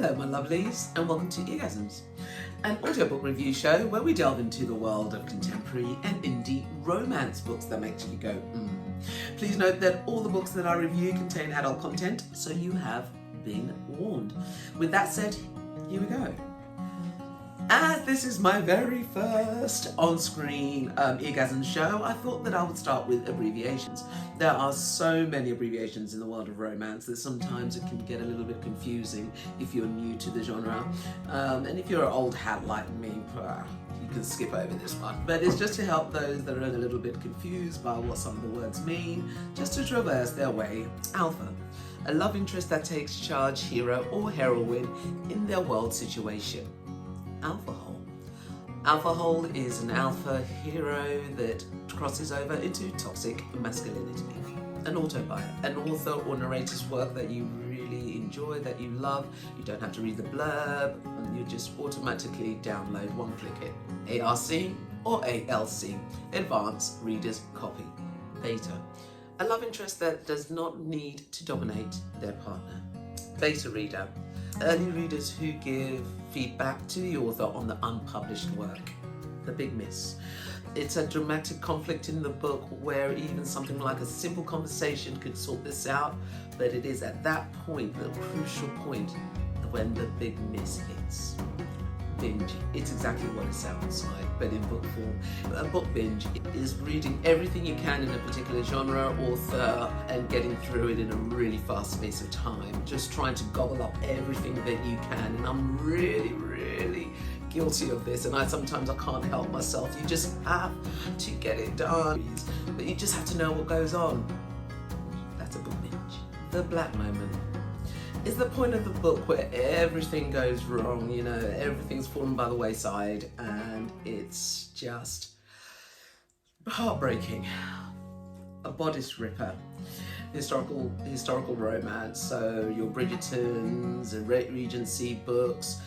Hello my lovelies, and welcome to Eargasms, an audiobook review show where we delve into the world of contemporary and indie romance books that make you go Please note that all the books that I review contain adult content, so you have been warned. With that said, here we go. As this is my very first on-screen Eargasms show, I thought that I would start with abbreviations. There are so many abbreviations in the world of romance that sometimes it can get a little bit confusing if you're new to the genre. And if you're an old hat like me, you can skip over this one. But it's just to help those that are a little bit confused by what some of the words mean, just to traverse their way. Alpha, a love interest that takes charge, hero or heroine in their world situation. Alpha hole. Alpha hole is an alpha hero that crosses over into toxic masculinity. An autobiography, an author or narrator's work that you really enjoy, that you love. You don't have to read the blurb, and you just automatically download, one-click it. ARC or ALC, Advanced Reader's Copy. Beta, a love interest that does not need to dominate their partner. Beta reader, early readers who give feedback to the author on the unpublished work. The big miss. It's a dramatic conflict in the book where even something like a simple conversation could sort this out, but it is at that point, the crucial point, when the big miss hits. Binge. It's exactly what it sounds like, but in book form. A book binge is reading everything you can in a particular genre, author, and getting through it in a really fast space of time. Just trying to gobble up everything that you can, and I'm really guilty of this, and sometimes I can't help myself. You just have to get it done, but you just have to know what goes on. That's a book binge. The black moment is the point of the book where everything goes wrong, you know, everything's fallen by the wayside, and it's just heartbreaking. A bodice ripper. Historical romance, so your Bridgertons and Regency books.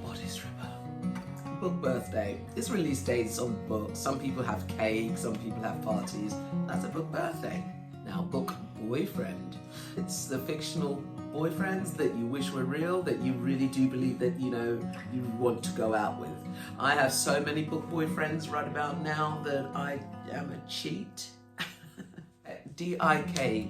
Bodice ripper. Book birthday. It's release dates on books. Some people have cake, some people have parties. That's a book birthday. Now, book boyfriend. It's the fictional boyfriends that you wish were real, that you really do believe that, you know, you want to go out with. I have so many book boyfriends right about now that I am a cheat. DIK,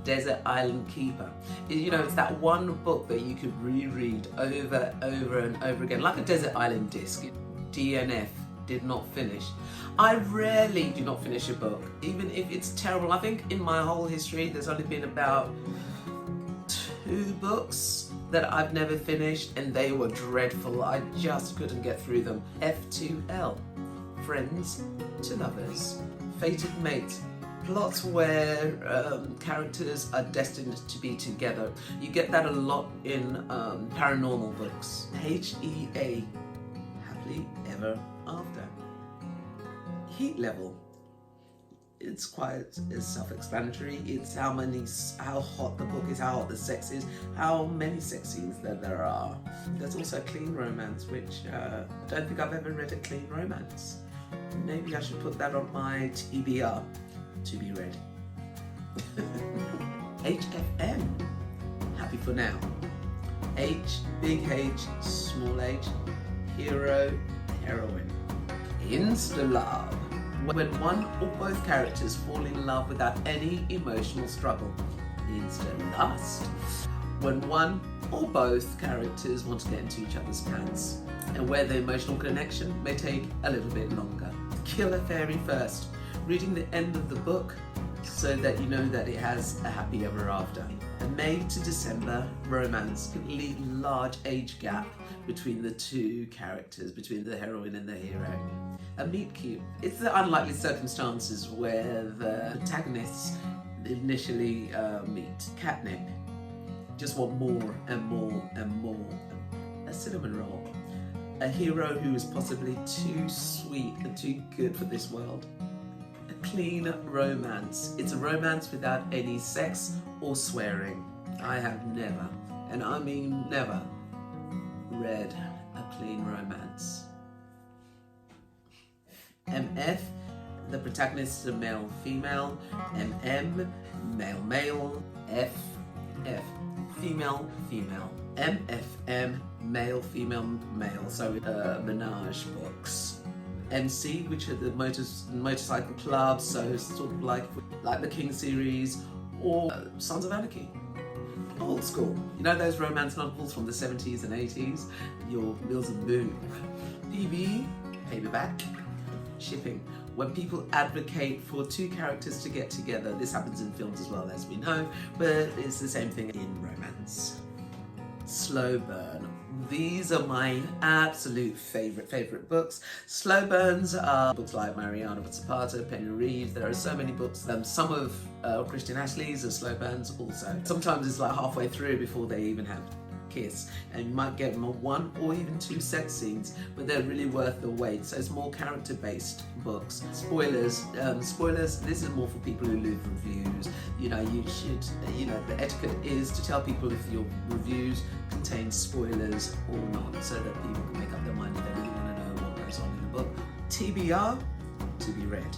Desert Island Keeper. You know, it's that one book that you could reread over and over again, like a Desert Island disc. DNF, did not finish. I rarely do not finish a book, even if it's terrible. I think in my whole history, there's only been about 2 books that I've never finished, and they were dreadful. I just couldn't get through them. F2L, Friends to Lovers. Fated Mate, plots where characters are destined to be together. You get that a lot in paranormal books. HEA, Happily Ever After. Heat level. It's quite self-explanatory. It's how hot the book is, how hot the sex is, how many sex scenes there are. There's also clean romance, which I don't think I've ever read a clean romance. Maybe I should put that on my TBR, to be read. HFM, happy for now. H, big H, small h, hero, heroine. Insta-love. When one or both characters fall in love without any emotional struggle. Insta-lust. When one or both characters want to get into each other's pants, and where the emotional connection may take a little bit longer. Kill a fairy first. Reading the end of the book so that you know that it has a happy ever after. A May to December romance can leave a large age gap between the two characters, between the heroine and the hero. A meet cute. It's the unlikely circumstances where the protagonists initially meet. Catnip. Just want more and more and more. A cinnamon roll. A hero who is possibly too sweet and too good for this world. A clean romance. It's a romance without any sex or swearing. I have never, and I mean never, read a clean romance. MF, the protagonist is a male-female. MM, male-male. F, female, female. MFM, male, female, male. So menage books. MC, which are the motorcycle clubs, so sort of like the King series, or Sons of Anarchy. Old school. You know those romance novels from the 70s and 80s? Your Mills and Boon. PB, paperback. Shipping. When people advocate for two characters to get together, this happens in films as well, as we know, but it's the same thing in romance. Slow burn. These are my absolute favorite books. Slow burns are books like Mariana Zapata, Penny Reid. There are so many books. Some of Christian Ashley's are slow burns also. Sometimes it's like halfway through before they even have kiss, and you might get them on 1 or even 2 sex scenes, but they're really worth the wait. So it's more character-based books. Spoilers, this is more for people who leave reviews. You know, you should, the etiquette is to tell people if your reviews contain spoilers or not, so that people can make up their mind if they really want to know what goes on in the book. TBR, to be read.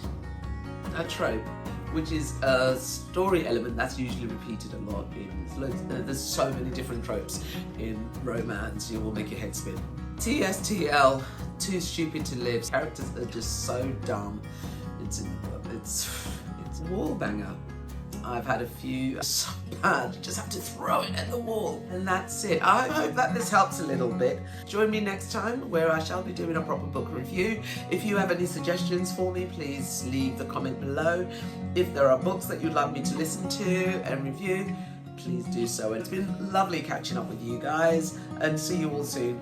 A trope, which is a story element that's usually repeated a lot there's so many different tropes in romance, you will make your head spin. TSTL, too stupid to live. Characters are just so dumb. It's a wall banger. I've had a few so bad, you just have to throw it at the wall, and that's it. I hope that this helps a little bit. Join me next time where I shall be doing a proper book review. If you have any suggestions for me, please leave the comment below. If there are books that you'd like me to listen to and review, please do so. It's been lovely catching up with you guys, and see you all soon.